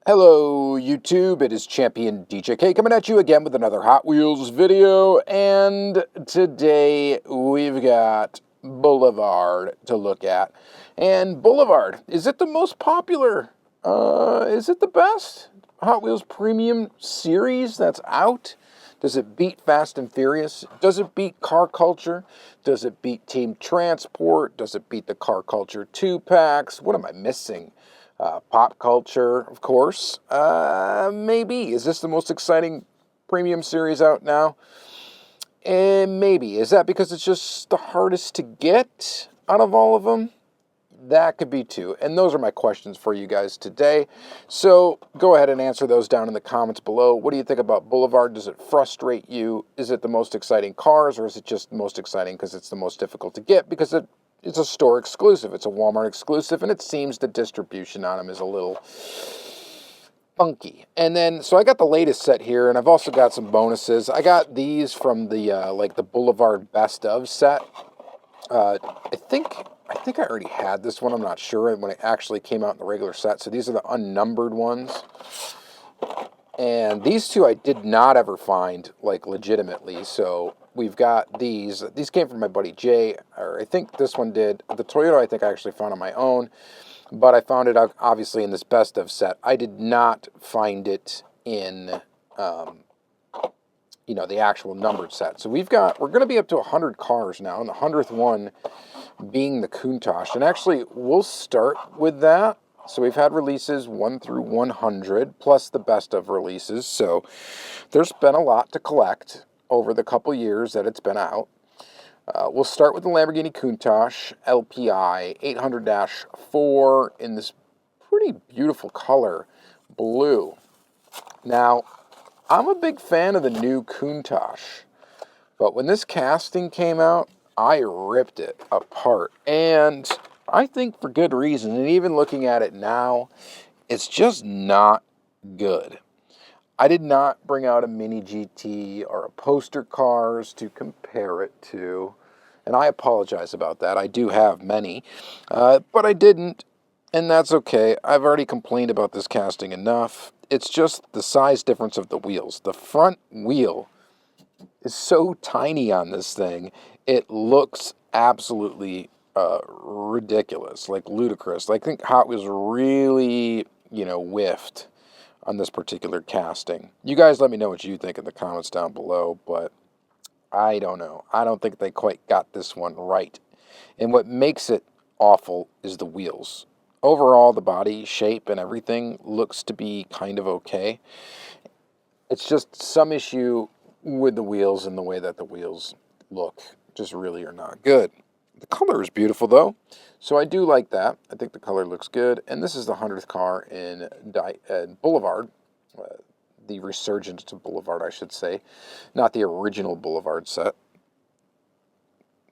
Hello YouTube, it is Championdjk coming at you again with another Hot Wheels video, and today we've got Boulevard to look at. And Boulevard, is it the most popular? Is it the best Hot Wheels premium series that's out? Does it beat Fast and Furious? Does it beat Car Culture? Does it beat Team Transport? Does it beat the Car Culture 2-packs? What am I missing? Pop culture, of course. Maybe. Is this the most exciting premium series out now? And maybe. Is that because it's just the hardest to get out of all of them? That could be too. And those are my questions for you guys today. So go ahead and answer those down in the comments below. What do you think about Boulevard? Does it frustrate you? Is it the most exciting cars, or is it just the most exciting because it's the most difficult to get? Because it's a store exclusive. It's a Walmart exclusive, and it seems the distribution on them is a little funky. And then, so I got the latest set here, and I've also got some bonuses. I got these from the the Boulevard Best of set. I think I already had this one. I'm not sure when it actually came out in the regular set. So these are the unnumbered ones. And these two I did not ever find, like, legitimately. So we've got these. These came from my buddy Jay, or I think this one did. The Toyota I think I actually found on my own. But I found it, obviously, in this best of set. I did not find it in, the actual numbered set. So we're going to be up to 100 cars now, and the 100th one being the Countach. And actually, we'll start with that. So we've had releases 1 through 100, plus the best of releases. So there's been a lot to collect over the couple years that it's been out. We'll start with the Lamborghini Countach LPI 800-4 in this pretty beautiful color, blue. Now, I'm a big fan of the new Countach, but when this casting came out, I ripped it apart, and I think for good reason. And even looking at it now, it's just not good. I did not bring out a Mini GT or a Poster Cars to compare it to, and I apologize about that. I do have many, but I didn't, and that's okay. I've already complained about this casting enough. It's just the size difference of the wheels. The front wheel is so tiny on this thing, it looks absolutely ridiculous, like ludicrous. I think Hot Wheels really, whiffed on this particular casting. You guys let me know what you think in the comments down below, but I don't know. I don't think they quite got this one right. And what makes it awful is the wheels. Overall, the body shape and everything looks to be kind of okay. It's just some issue with the wheels and the way that the wheels look just really are not good. The color is beautiful, though, so I do like that. I think the color looks good. And this is the 100th car in Boulevard, the resurgence to Boulevard, I should say, not the original Boulevard set.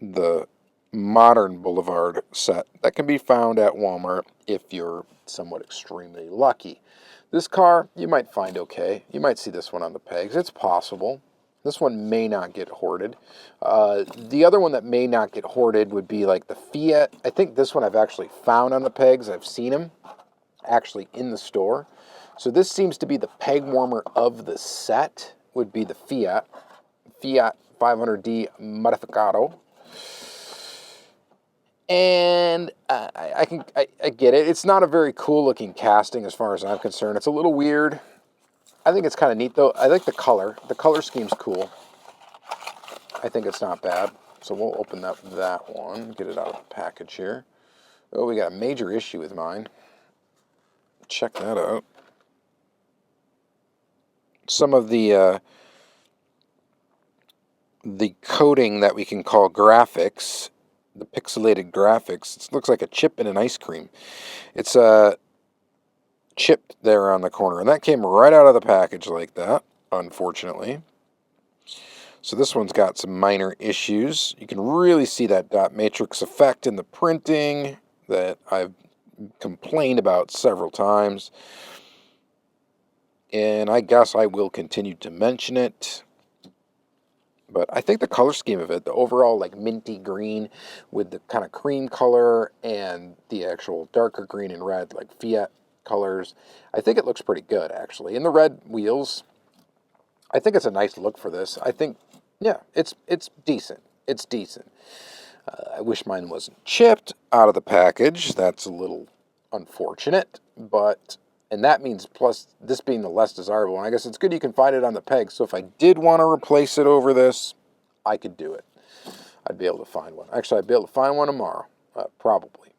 The modern Boulevard set that can be found at Walmart if you're somewhat extremely lucky. This car, you might find okay. You might see this one on the pegs. It's possible. This one may not get hoarded. The other one that may not get hoarded would be like the Fiat. I think this one I've actually found on the pegs. I've seen him actually in the store. So this seems to be the peg warmer of the set, would be the Fiat 500D Modificato. And I get it. It's not a very cool looking casting as far as I'm concerned. It's a little weird. I think it's kind of neat, though. I like the color. The color scheme's cool. I think it's not bad. So we'll open up that one, get it out of the package here. Oh, we got a major issue with mine. Check that out. Some of the coding that we can call graphics, the pixelated graphics, it looks like a chip in an ice cream. It's chipped there on the corner, and that came right out of the package like that, unfortunately. So this one's got some minor issues. You can really see that dot matrix effect in the printing that I've complained about several times, and I guess I will continue to mention it. But I think the color scheme of it, the overall like minty green with the kind of cream color and the actual darker green and red like Fiat, colors. I think it looks pretty good, actually. And the red wheels, I think it's a nice look for this. I think, yeah, it's decent. It's decent. I wish mine wasn't chipped out of the package. That's a little unfortunate, but, and that means plus this being the less desirable one, I guess it's good you can find it on the peg. So if I did want to replace it over this, I could do it. I'd be able to find one. Actually, I'd be able to find one tomorrow, probably,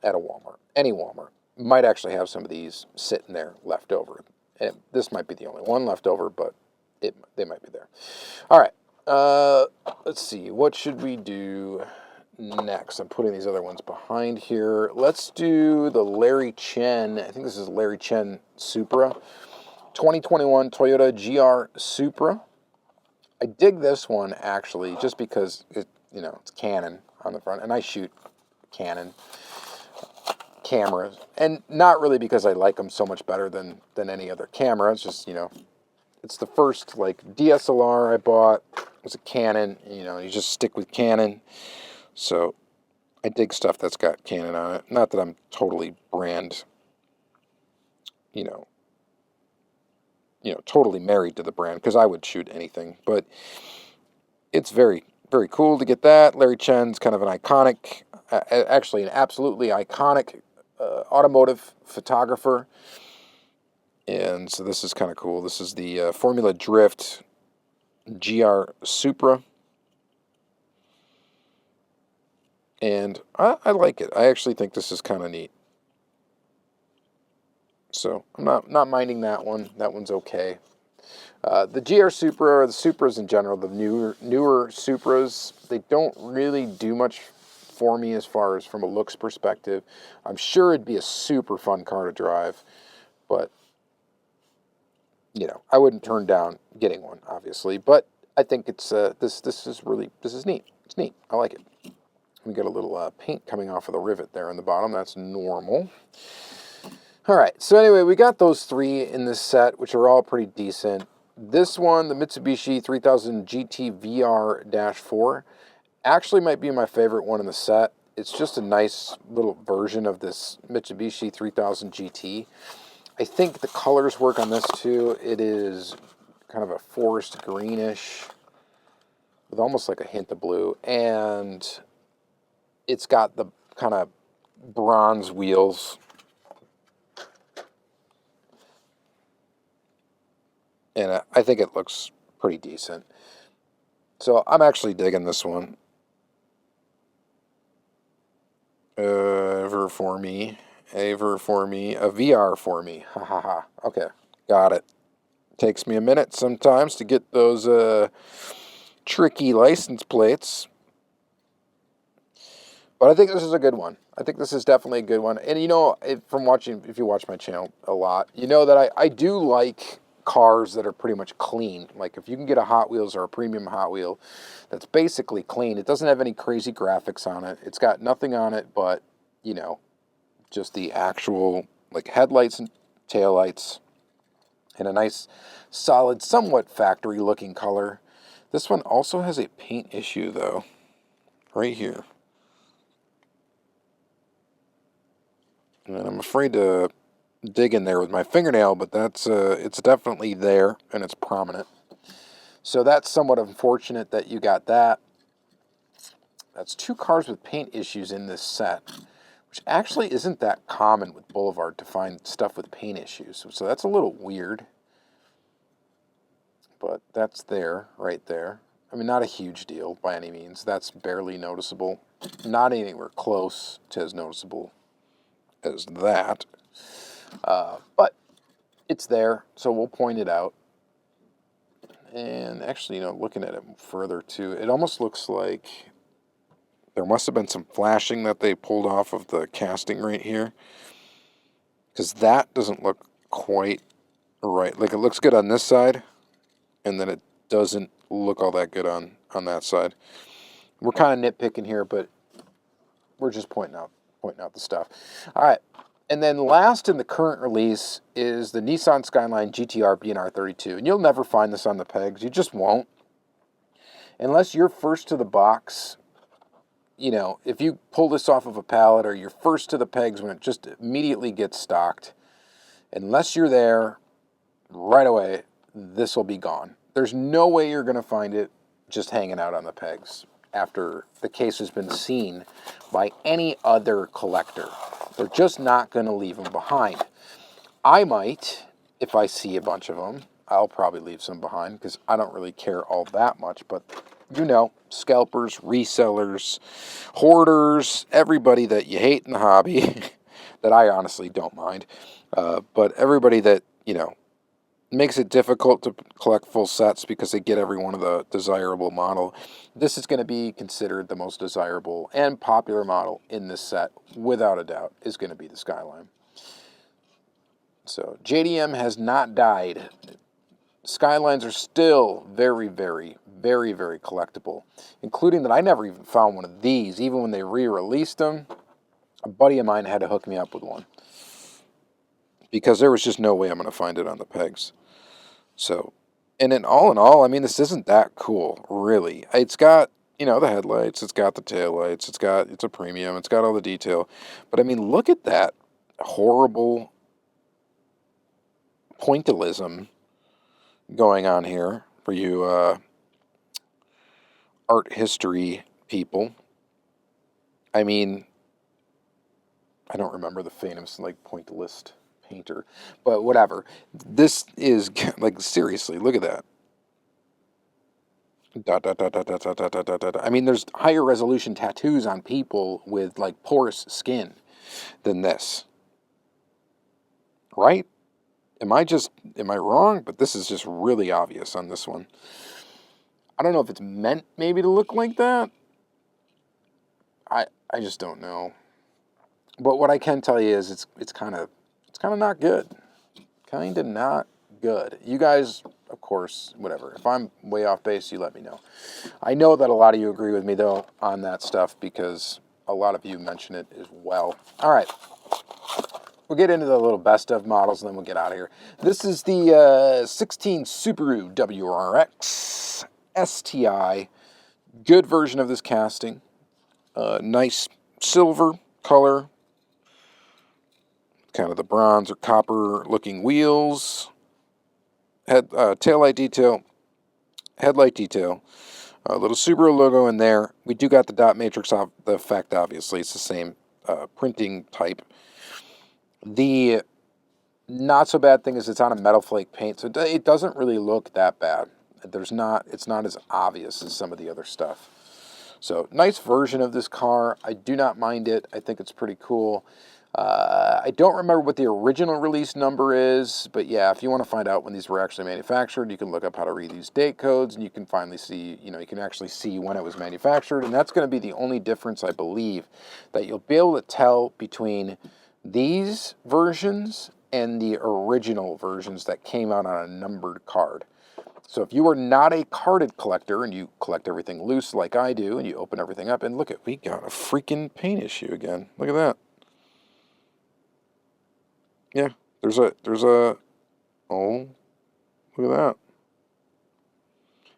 at a Walmart. Any Walmart. Might actually have some of these sitting there left over. And this might be the only one left over, but they might be there. All right. Let's see. What should we do next? I'm putting these other ones behind here. Let's do the Larry Chen. I think this is Larry Chen Supra. 2021 Toyota GR Supra. I dig this one, actually, just because it's Canon on the front, and I shoot Canon cameras, and not really because I like them so much better than any other camera. It's just, it's the first, like, DSLR I bought. It was a Canon. You just stick with Canon. So I dig stuff that's got Canon on it. Not that I'm totally totally married to the brand, because I would shoot anything. But it's very, very cool to get that. Larry Chen's kind of an iconic, actually an absolutely iconic automotive photographer. And so this is kind of cool. This is the Formula Drift GR Supra. And I like it. I actually think this is kind of neat. So I'm not minding that one. That one's okay. The GR Supra, or the Supras in general, the newer Supras, they don't really do much for me as far as from a looks perspective. I'm sure it'd be a super fun car to drive, but I wouldn't turn down getting one, obviously. But I think it's this is neat. It's neat. I like it. We got a little paint coming off of the rivet there on the bottom. That's normal. All right, so anyway, we got those three in this set, which are all pretty decent. This one, the Mitsubishi 3000 GT VR-4, actually might be my favorite one in the set. It's just a nice little version of this Mitsubishi 3000 GT. I think the colors work on this too. It is kind of a forest greenish with almost like a hint of blue, and it's got the kind of bronze wheels. And I think it looks pretty decent. So I'm actually digging this one. Ever for me, a VR for me. Ha ha ha. Okay, got it. Takes me a minute sometimes to get those tricky license plates. But I think this is a good one. I think this is definitely a good one. And if you watch my channel a lot, you know that I do like cars that are pretty much clean. Like if you can get a Hot Wheels or a premium Hot Wheel that's basically clean, it doesn't have any crazy graphics on it. It's got nothing on it but, just the actual like headlights and taillights and a nice solid, somewhat factory looking color. This one also has a paint issue though, right here. And I'm afraid to dig in there with my fingernail, but that's it's definitely there and it's prominent. So that's somewhat unfortunate that you got that. That's two cars with paint issues in this set, which actually isn't that common with Boulevard to find stuff with paint issues. So that's a little weird. But that's there, right there. I mean, not a huge deal by any means. That's barely noticeable. Not anywhere close to as noticeable as that. But it's there, so we'll point it out. And actually, looking at it further too, it almost looks like there must have been some flashing that they pulled off of the casting right here, because that doesn't look quite right. Like it looks good on this side, and then it doesn't look all that good on that side. We're kind of nitpicking here, but we're just pointing out the stuff. All right. And then last in the current release is the Nissan Skyline GTR BNR32. And you'll never find this on the pegs. You just won't. Unless you're first to the box, if you pull this off of a pallet or you're first to the pegs when it just immediately gets stocked, Unless you're there right away, this will be gone. There's no way you're going to find it just hanging out on the pegs after the case has been seen by any other collector. They're just not going to leave them behind. I might, if I see a bunch of them, I'll probably leave some behind because I don't really care all that much. But you know, scalpers, resellers, hoarders, everybody that you hate in the hobby, that I honestly don't mind, but everybody that, you know, makes it difficult to collect full sets because they get every one of the desirable model. This is going to be considered the most desirable and popular model in this set, without a doubt, is going to be the Skyline. So JDM has not died. Skylines are still very, very, very, very collectible, including that I never even found one of these. Even when they re-released them, a buddy of mine had to hook me up with one because there was just no way I'm going to find it on the pegs. So, and in all, I mean, this isn't that cool, really. It's got, you know, the headlights, it's got the taillights, it's a premium, it's got all the detail. But I mean, look at that horrible pointillism going on here for you art history people. I mean, I don't remember the famous, like, pointillist painter, but whatever. This is, like, seriously, look at that. Dot, dot, dot, dot, dot, dot, dot, dot, dot, dot. I mean, there's higher resolution tattoos on people with, like, porous skin than this. Right? Am I wrong? But this is just really obvious on this one. I don't know if it's meant maybe to look like that. I just don't know. But what I can tell you is it's kind of not good. Kind of not good. You guys, of course, whatever. If I'm way off base, you let me know. I know that a lot of you agree with me, though, on that stuff because a lot of you mention it as well. All right. We'll get into the little best of models and then we'll get out of here. This is the 16 Subaru WRX STI. Good version of this casting. Nice silver color. Kind of the bronze or copper looking wheels. Taillight detail. Headlight detail. A little Subaru logo in there. We do got the dot matrix effect, obviously. It's the same printing type. The not so bad thing is it's on a metal flake paint, so it doesn't really look that bad. It's not as obvious as some of the other stuff. So nice version of this car. I do not mind it. I think it's pretty cool. I don't remember what the original release number is, but yeah, if you want to find out when these were actually manufactured, you can look up how to read these date codes, and you can finally see, you know, you can actually see when it was manufactured, and that's going to be the only difference, I believe, that you'll be able to tell between these versions and the original versions that came out on a numbered card. So if you are not a carded collector and you collect everything loose like I do, and you open everything up, and look at, we got a freaking paint issue again. Look at that. Yeah, there's a, oh, look at that.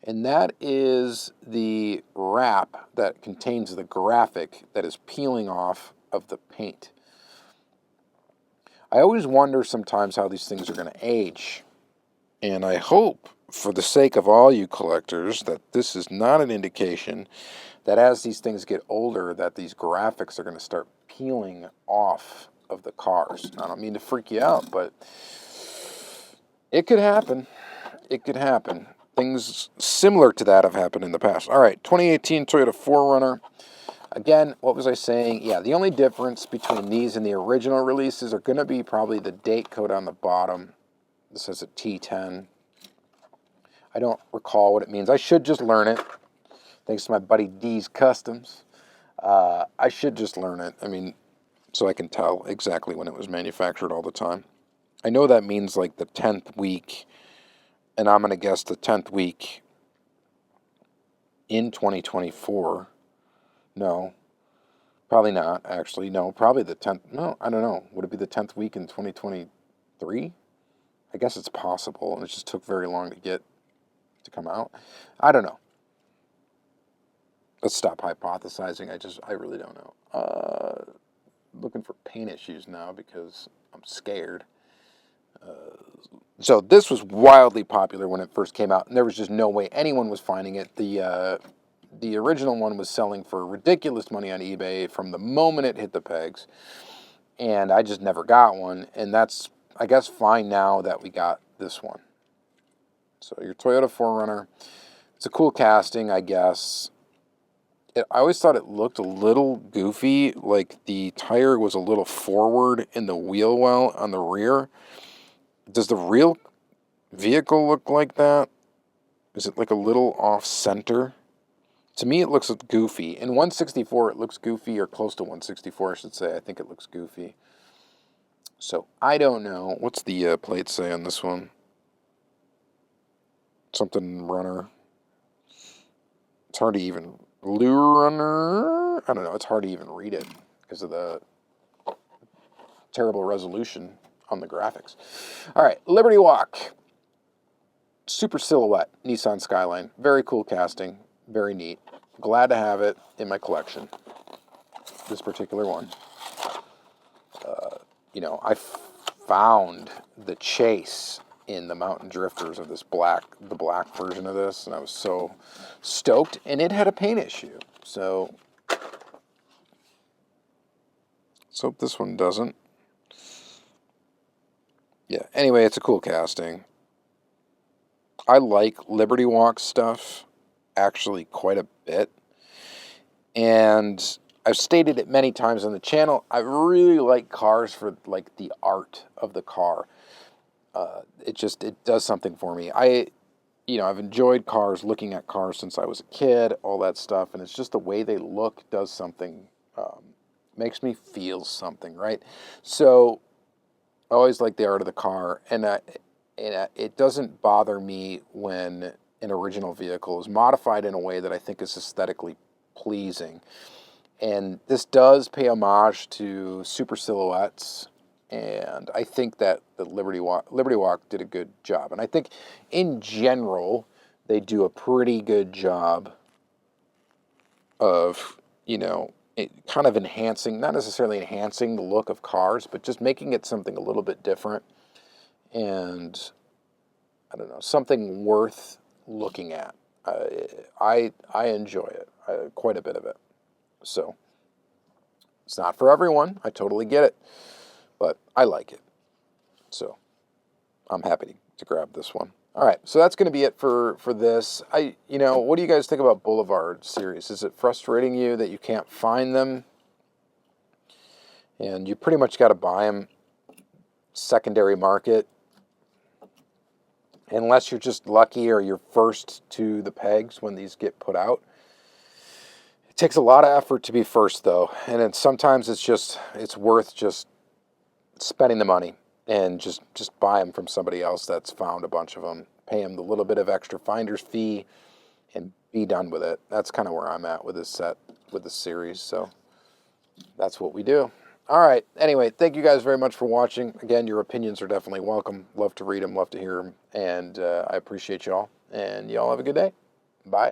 And that is the wrap that contains the graphic that is peeling off of the paint. I always wonder sometimes how these things are going to age. And I hope, for the sake of all you collectors, that this is not an indication that as these things get older, that these graphics are going to start peeling off of the cars. I don't mean to freak you out, but it could happen. It could happen. Things similar to that have happened in the past. All right, 2018 Toyota 4Runner. Again, what was I saying? Yeah, the only difference between these and the original releases are going to be probably the date code on the bottom. This says a T10. I don't recall what it means. I should just learn it. Thanks to my buddy D's Customs. I should just learn it. I mean, so I can tell exactly when it was manufactured all the time. I know that means like the 10th week, and I'm going to guess the 10th week in 2024. No, probably not, actually. No, probably the 10th. No, I don't know. Would it be the 10th week in 2023? I guess it's possible, and it just took very long to come out. I don't know. Let's stop hypothesizing. I really don't know. Looking for paint issues now because I'm scared. So this was wildly popular when it first came out, and there was just no way anyone was finding it. The original one was selling for ridiculous money on eBay from the moment it hit the pegs, and I just never got one. And that's, I guess, fine now that we got this one. So your Toyota 4Runner, it's a cool casting, I guess. I always thought it looked a little goofy, like the tire was a little forward in the wheel well on the rear. Does the real vehicle look like that? Is it like a little off center? To me, it looks goofy. In 164, it looks goofy, or close to 164, I should say. I think it looks goofy. So I don't know. What's the plate say on this one? Something runner. It's hard to even... Blue runner? I don't know. It's hard to even read it because of the terrible resolution on the graphics. All right, Liberty Walk. Super silhouette Nissan Skyline. Very cool casting. Very neat. Glad to have it in my collection. This particular one. You know, I found the chase in the Mountain Drifters of this the black version of this, and I was so stoked. And it had a paint issue, so let's hope this one doesn't. Yeah. Anyway, it's a cool casting. I like Liberty Walk stuff actually quite a bit, and I've stated it many times on the channel. I really like cars for like the art of the car. It does something for me. I've enjoyed cars, looking at cars since I was a kid, all that stuff, and it's just the way they look does something, makes me feel something, right? So I always like the art of the car, and it doesn't bother me when an original vehicle is modified in a way that I think is aesthetically pleasing. And this does pay homage to super silhouettes, and I think that the Liberty Walk did a good job. And I think in general, they do a pretty good job of, kind of enhancing, not necessarily enhancing the look of cars, but just making it something a little bit different. And I don't know, something worth looking at. I enjoy it, quite a bit of it. So it's not for everyone. I totally get it, but I like it. So I'm happy to grab this one. All right, so that's going to be it for this. What do you guys think about Boulevard series? Is it frustrating you that you can't find them? And you pretty much got to buy them secondary market, unless you're just lucky or you're first to the pegs when these get put out. It takes a lot of effort to be first, though, and then sometimes it's worth just spending the money and just buy them from somebody else that's found a bunch of them, pay them the little bit of extra finder's fee, and be done with it. That's kind of where I'm at with this set, with this series, so that's what we do. All right, anyway, thank you guys very much for watching. Again, your opinions are definitely welcome. Love to read them, love to hear them, and I appreciate y'all, and y'all have a good day. Bye.